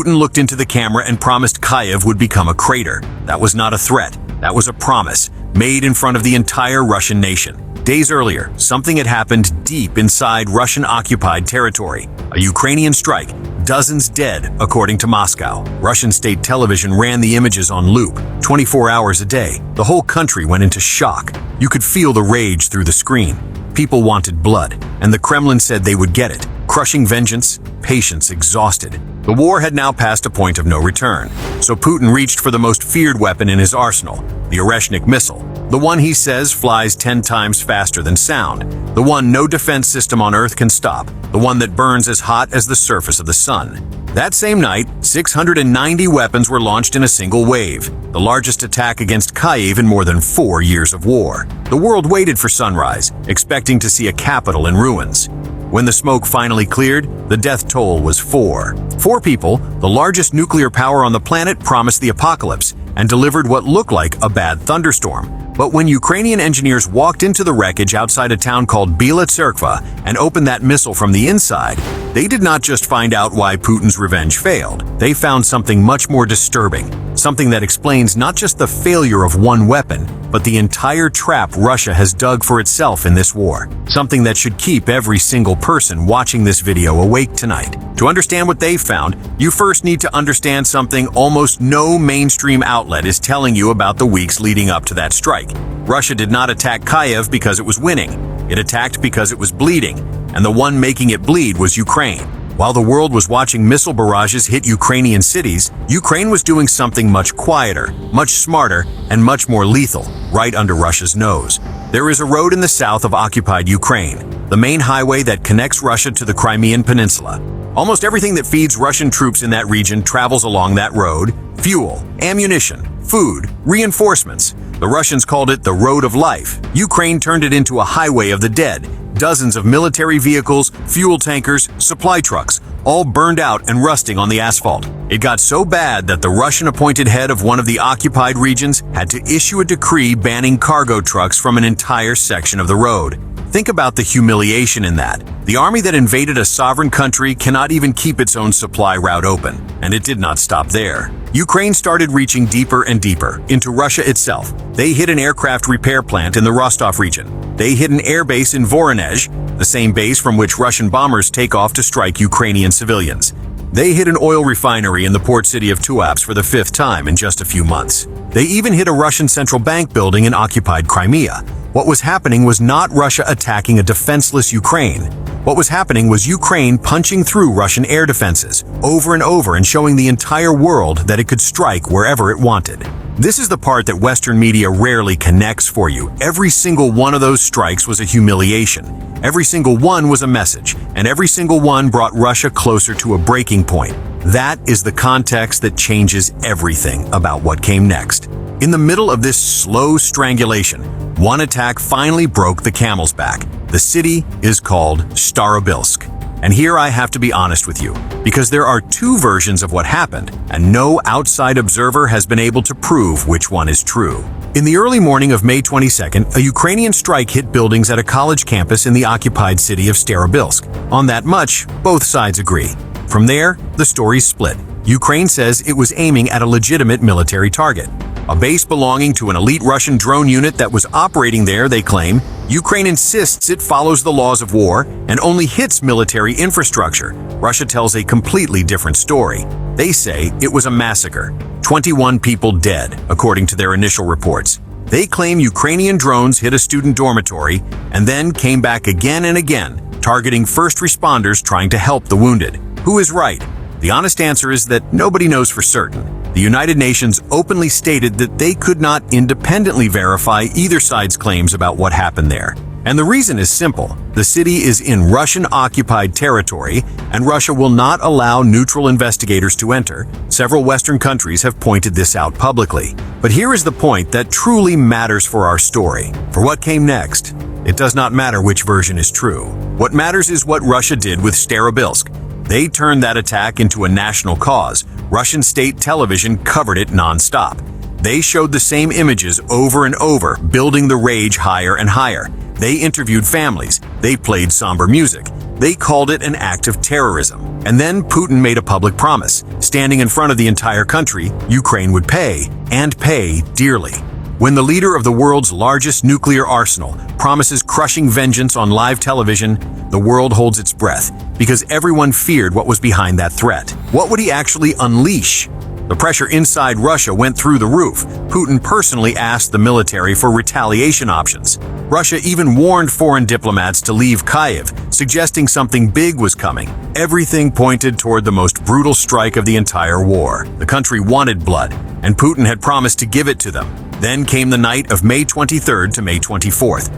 Putin looked into the camera and promised Kyiv would become a crater. That was not a threat. That was a promise, made in front of the entire Russian nation. Days earlier, something had happened deep inside Russian-occupied territory. A Ukrainian strike, dozens dead, according to Moscow. Russian state television ran the images on loop, 24 hours a day. The whole country went into shock. You could feel the rage through the screen. People wanted blood, and the Kremlin said they would get it. Crushing vengeance, patience exhausted. The war had now passed a point of no return, so Putin reached for the most feared weapon in his arsenal, the Oreshnik missile. The one he says flies 10 times faster than sound. The one no defense system on Earth can stop. The one that burns as hot as the surface of the sun. That same night, 690 weapons were launched in a single wave, the largest attack against Kyiv in more than 4 years of war. The world waited for sunrise, expecting to see a capital in ruins. When the smoke finally cleared, the death toll was 4. 4 people, the largest nuclear power on the planet, promised the apocalypse and delivered what looked like a bad thunderstorm. But when Ukrainian engineers walked into the wreckage outside a town called Bila Tserkva and opened that missile from the inside, they did not just find out why Putin's revenge failed. They found something much more disturbing, something that explains not just the failure of one weapon, but the entire trap Russia has dug for itself in this war. Something that should keep every single person watching this video awake tonight. To understand what they found, you first need to understand something almost no mainstream outlet is telling you about the weeks leading up to that strike. Russia did not attack Kyiv because it was winning. It attacked because it was bleeding, and the one making it bleed was Ukraine. While the world was watching missile barrages hit Ukrainian cities, Ukraine was doing something much quieter, much smarter, and much more lethal, right under Russia's nose. There is a road in the south of occupied Ukraine, the main highway that connects Russia to the Crimean Peninsula. Almost everything that feeds Russian troops in that region travels along that road: fuel, ammunition, food, reinforcements. The Russians called it the Road of Life. Ukraine turned it into a highway of the dead. Dozens of military vehicles, fuel tankers, supply trucks, all burned out and rusting on the asphalt. It got so bad that the Russian-appointed head of one of the occupied regions had to issue a decree banning cargo trucks from an entire section of the road. Think about the humiliation in that. The army that invaded a sovereign country cannot even keep its own supply route open, and it did not stop there. Ukraine started reaching deeper and deeper into Russia itself. They hit an aircraft repair plant in the Rostov region. They hit an airbase in Voronezh, the same base from which Russian bombers take off to strike Ukrainian civilians. They hit an oil refinery in the port city of Tuapse for the 5th time in just a few months. They even hit a Russian central bank building in occupied Crimea. What was happening was not Russia attacking a defenseless Ukraine. What was happening was Ukraine punching through Russian air defenses over and over and showing the entire world that it could strike wherever it wanted. This is the part that Western media rarely connects for you. Every single one of those strikes was a humiliation. Every single one was a message, and every single one brought Russia closer to a breaking point. That is the context that changes everything about what came next. In the middle of this slow strangulation, one attack finally broke the camel's back. The city is called Starobilsk. And here I have to be honest with you, because there are 2 versions of what happened, and no outside observer has been able to prove which one is true. In the early morning of May 22nd, a Ukrainian strike hit buildings at a college campus in the occupied city of Starobilsk. On that much, both sides agree. From there, the stories split. Ukraine says it was aiming at a legitimate military target. A base belonging to an elite Russian drone unit that was operating there, they claim. Ukraine insists it follows the laws of war and only hits military infrastructure. Russia tells a completely different story. They say it was a massacre. 21 people dead, according to their initial reports. They claim Ukrainian drones hit a student dormitory and then came back again and again, targeting first responders trying to help the wounded. Who is right? The honest answer is that nobody knows for certain. The United Nations openly stated that they could not independently verify either side's claims about what happened there. And the reason is simple. The city is in Russian-occupied territory, and Russia will not allow neutral investigators to enter. Several Western countries have pointed this out publicly. But here is the point that truly matters for our story. For what came next, it does not matter which version is true. What matters is what Russia did with Starobilsk. They turned that attack into a national cause. Russian state television covered it non-stop. They showed the same images over and over, building the rage higher and higher. They interviewed families. They played somber music. They called it an act of terrorism. And then Putin made a public promise. Standing in front of the entire country, Ukraine would pay, and pay dearly. When the leader of the world's largest nuclear arsenal promises crushing vengeance on live television, the world holds its breath, because everyone feared what was behind that threat. What would he actually unleash? The pressure inside Russia went through the roof. Putin personally asked the military for retaliation options. Russia even warned foreign diplomats to leave Kyiv, suggesting something big was coming. Everything pointed toward the most brutal strike of the entire war. The country wanted blood, and Putin had promised to give it to them. Then came the night of May 23rd to May 24th.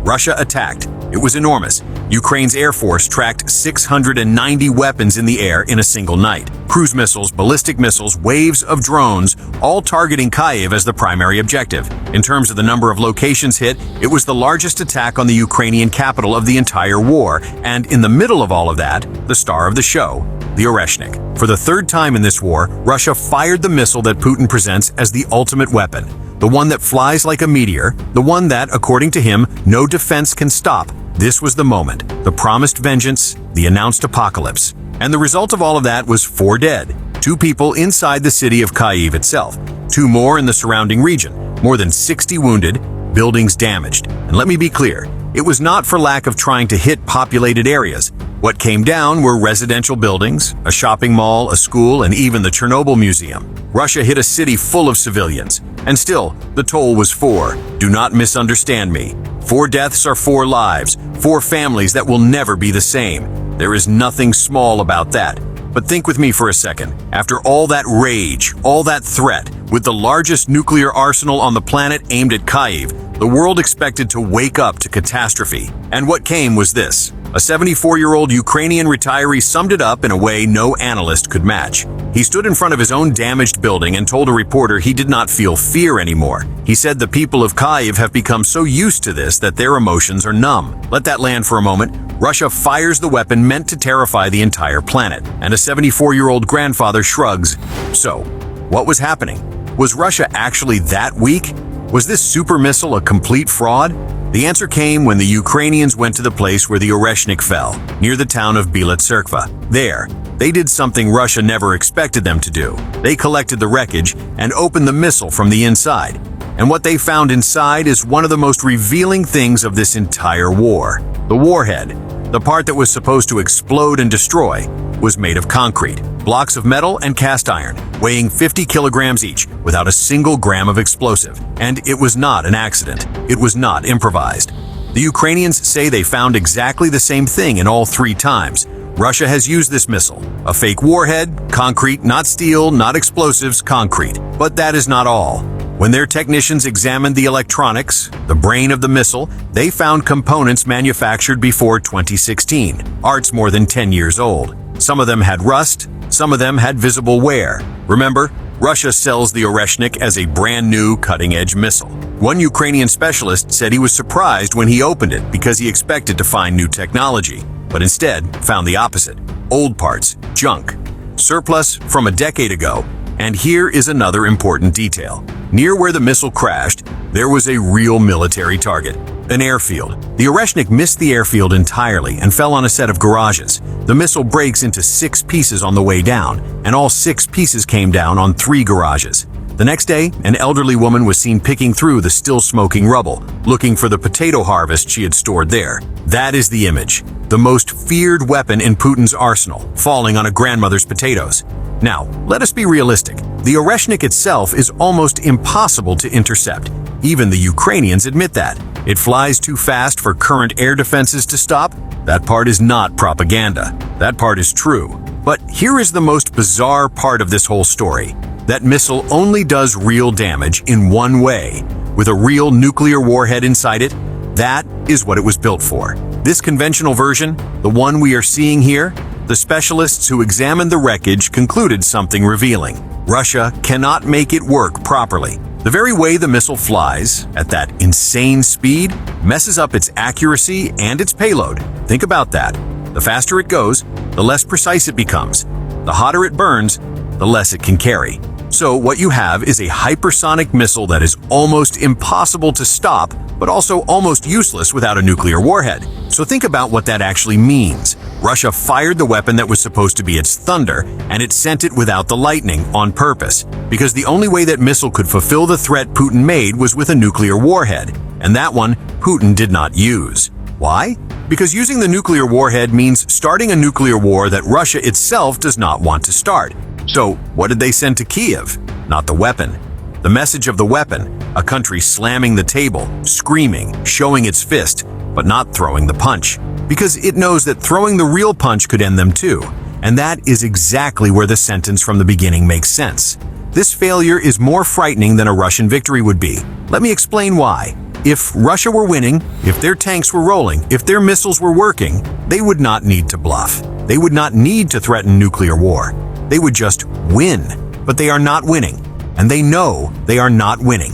Russia attacked. It was enormous. Ukraine's Air Force tracked 690 weapons in the air in a single night. Cruise missiles, ballistic missiles, waves of drones, all targeting Kyiv as the primary objective. In terms of the number of locations hit, it was the largest attack on the Ukrainian capital of the entire war, and in the middle of all of that, the star of the show, the Oreshnik. For the third time in this war, Russia fired the missile that Putin presents as the ultimate weapon. The one that flies like a meteor, the one that, according to him, no defense can stop. This was the moment, the promised vengeance, the announced apocalypse. And the result of all of that was 4 dead, 2 people inside the city of Kyiv itself, 2 more in the surrounding region, more than 60 wounded, buildings damaged. And let me be clear, it was not for lack of trying to hit populated areas. What came down were residential buildings, a shopping mall, a school, and even the Chernobyl Museum. Russia hit a city full of civilians. And still, the toll was 4. Do not misunderstand me. 4 deaths are 4 lives, 4 families that will never be the same. There is nothing small about that. But think with me for a second. After all that rage, all that threat, with the largest nuclear arsenal on the planet aimed at Kyiv, the world expected to wake up to catastrophe. And what came was this. A 74-year-old Ukrainian retiree summed it up in a way no analyst could match. He stood in front of his own damaged building and told a reporter he did not feel fear anymore. He said the people of Kyiv have become so used to this that their emotions are numb. Let that land for a moment. Russia fires the weapon meant to terrify the entire planet, and a 74-year-old grandfather shrugs. So, what was happening? Was Russia actually that weak? Was this super missile a complete fraud? The answer came when the Ukrainians went to the place where the Oreshnik fell, near the town of Biela Tserkva. There, they did something Russia never expected them to do. They collected the wreckage and opened the missile from the inside. And what they found inside is one of the most revealing things of this entire war. The warhead, the part that was supposed to explode and destroy, was made of concrete, blocks of metal and cast iron, weighing 50 kilograms each, without a single gram of explosive. And it was not an accident. It was not improvised. The Ukrainians say they found exactly the same thing in all 3 times. Russia has used this missile, a fake warhead, concrete, not steel, not explosives, concrete. But that is not all. When their technicians examined the electronics, the brain of the missile, they found components manufactured before 2016, parts more than 10 years old. Some of them had rust, some of them had visible wear. Remember, Russia sells the Oreshnik as a brand new cutting-edge missile. One Ukrainian specialist said he was surprised when he opened it because he expected to find new technology, but instead found the opposite. Old parts, junk, surplus from a decade ago. And here is another important detail. Near where the missile crashed, there was a real military target, an airfield. The Oreshnik missed the airfield entirely and fell on a set of garages. The missile breaks into 6 pieces on the way down, and all 6 pieces came down on 3 garages. The next day, an elderly woman was seen picking through the still smoking rubble, looking for the potato harvest she had stored there. That is the image, the most feared weapon in Putin's arsenal, falling on a grandmother's potatoes. Now, let us be realistic. The Oreshnik itself is almost impossible to intercept. Even the Ukrainians admit that. It flies too fast for current air defenses to stop. That part is not propaganda. That part is true. But here is the most bizarre part of this whole story. That missile only does real damage in one way, with a real nuclear warhead inside it. That is what it was built for. This conventional version, the one we are seeing here, the specialists who examined the wreckage concluded something revealing. Russia cannot make it work properly. The very way the missile flies, at that insane speed, messes up its accuracy and its payload. Think about that. The faster it goes, the less precise it becomes. The hotter it burns, the less it can carry. So what you have is a hypersonic missile that is almost impossible to stop, but also almost useless without a nuclear warhead. So think about what that actually means. Russia fired the weapon that was supposed to be its thunder, and it sent it without the lightning on purpose, because the only way that missile could fulfill the threat Putin made was with a nuclear warhead, and that one Putin did not use. Why? Because using the nuclear warhead means starting a nuclear war that Russia itself does not want to start. So, what did they send to Kyiv? Not the weapon. The message of the weapon, a country slamming the table, screaming, showing its fist, but not throwing the punch. Because it knows that throwing the real punch could end them too. And that is exactly where the sentence from the beginning makes sense. This failure is more frightening than a Russian victory would be. Let me explain why. If Russia were winning, if their tanks were rolling, if their missiles were working, they would not need to bluff. They would not need to threaten nuclear war. They would just win. But they are not winning. And they know they are not winning.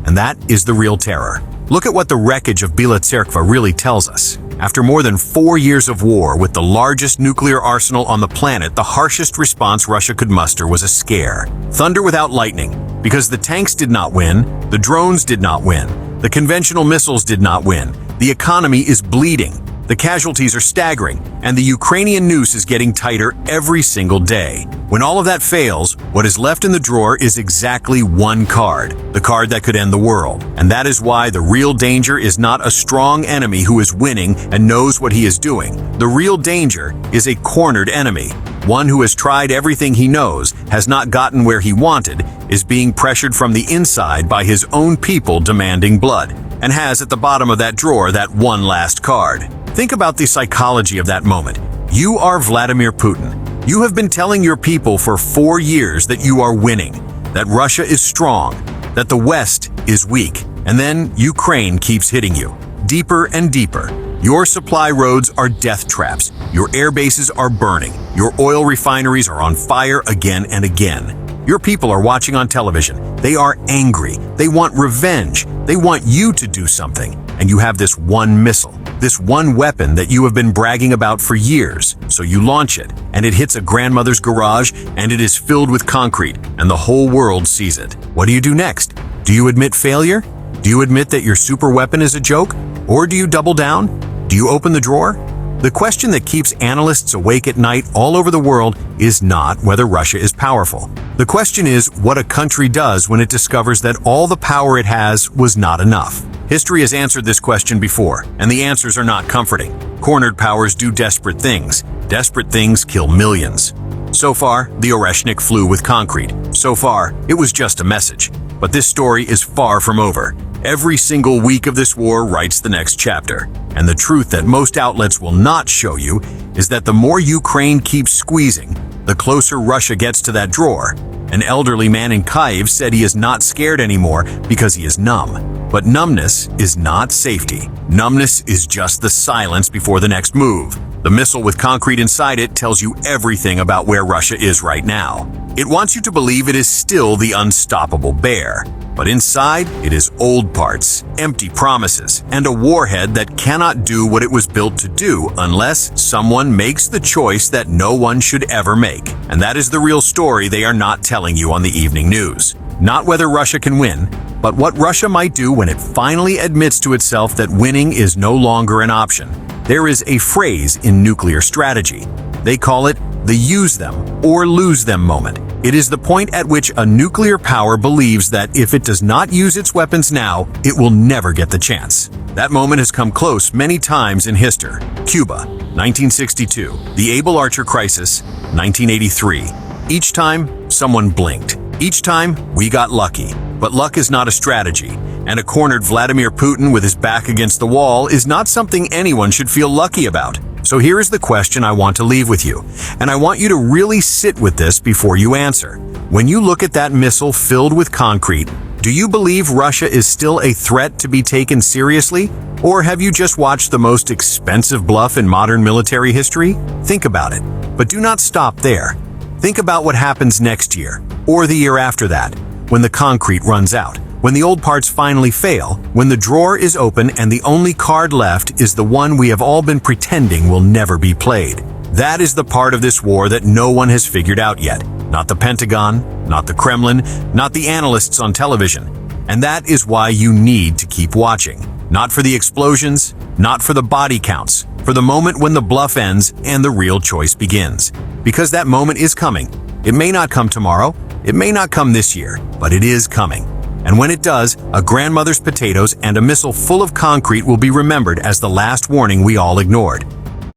And that is the real terror. Look at what the wreckage of Bila Tserkva really tells us. After more than 4 years of war with the largest nuclear arsenal on the planet, the harshest response Russia could muster was a scare. Thunder without lightning. Because the tanks did not win, the drones did not win, the conventional missiles did not win, the economy is bleeding, the casualties are staggering, and the Ukrainian noose is getting tighter every single day. When all of that fails, what is left in the drawer is exactly one card, the card that could end the world. And that is why the real danger is not a strong enemy who is winning and knows what he is doing. The real danger is a cornered enemy. One who has tried everything he knows, has not gotten where he wanted, is being pressured from the inside by his own people demanding blood, and has at the bottom of that drawer that one last card. Think about the psychology of that moment. You are Vladimir Putin. You have been telling your people for 4 years that you are winning, that Russia is strong, that the West is weak, and then Ukraine keeps hitting you, deeper and deeper. Your supply roads are death traps. Your air bases are burning. Your oil refineries are on fire again and again. Your people are watching on television. They are angry. They want revenge. They want you to do something. And you have this one missile, this one weapon that you have been bragging about for years. So you launch it, and it hits a grandmother's garage, and it is filled with concrete, and the whole world sees it. What do you do next? Do you admit failure? Do you admit that your super weapon is a joke? Or do you double down? Do you open the drawer? The question that keeps analysts awake at night all over the world is not whether Russia is powerful. The question is what a country does when it discovers that all the power it has was not enough. History has answered this question before, and the answers are not comforting. Cornered powers do desperate things. Desperate things kill millions. So far, the Oreshnik flew with concrete. So far, it was just a message. But this story is far from over. Every single week of this war writes the next chapter. And the truth that most outlets will not show you is that the more Ukraine keeps squeezing, the closer Russia gets to that drawer. An elderly man in Kyiv said he is not scared anymore because he is numb. But numbness is not safety. Numbness is just the silence before the next move. The missile with concrete inside it tells you everything about where Russia is right now. It wants you to believe it is still the unstoppable bear. But inside, it is old parts, empty promises, and a warhead that cannot do what it was built to do unless someone makes the choice that no one should ever make. And that is the real story they are not telling you on the evening news. Not whether Russia can win, but what Russia might do when it finally admits to itself that winning is no longer an option. There is a phrase in nuclear strategy. They call it the use them or lose them moment. It is the point at which a nuclear power believes that if it does not use its weapons now, it will never get the chance. That moment has come close many times in history. Cuba, 1962. The Able Archer Crisis, 1983. Each time, someone blinked. Each time, we got lucky. But luck is not a strategy, and a cornered Vladimir Putin with his back against the wall is not something anyone should feel lucky about. So here is the question I want to leave with you, and I want you to really sit with this before you answer. When you look at that missile filled with concrete, do you believe Russia is still a threat to be taken seriously? Or have you just watched the most expensive bluff in modern military history? Think about it. But do not stop there. Think about what happens next year, or the year after that, when the concrete runs out. When the old parts finally fail, when the drawer is open and the only card left is the one we have all been pretending will never be played. That is the part of this war that no one has figured out yet. Not the Pentagon, not the Kremlin, not the analysts on television. And that is why you need to keep watching. Not for the explosions, not for the body counts, for the moment when the bluff ends and the real choice begins. Because that moment is coming. It may not come tomorrow, it may not come this year, but it is coming. And when it does, a grandmother's potatoes and a missile full of concrete will be remembered as the last warning we all ignored.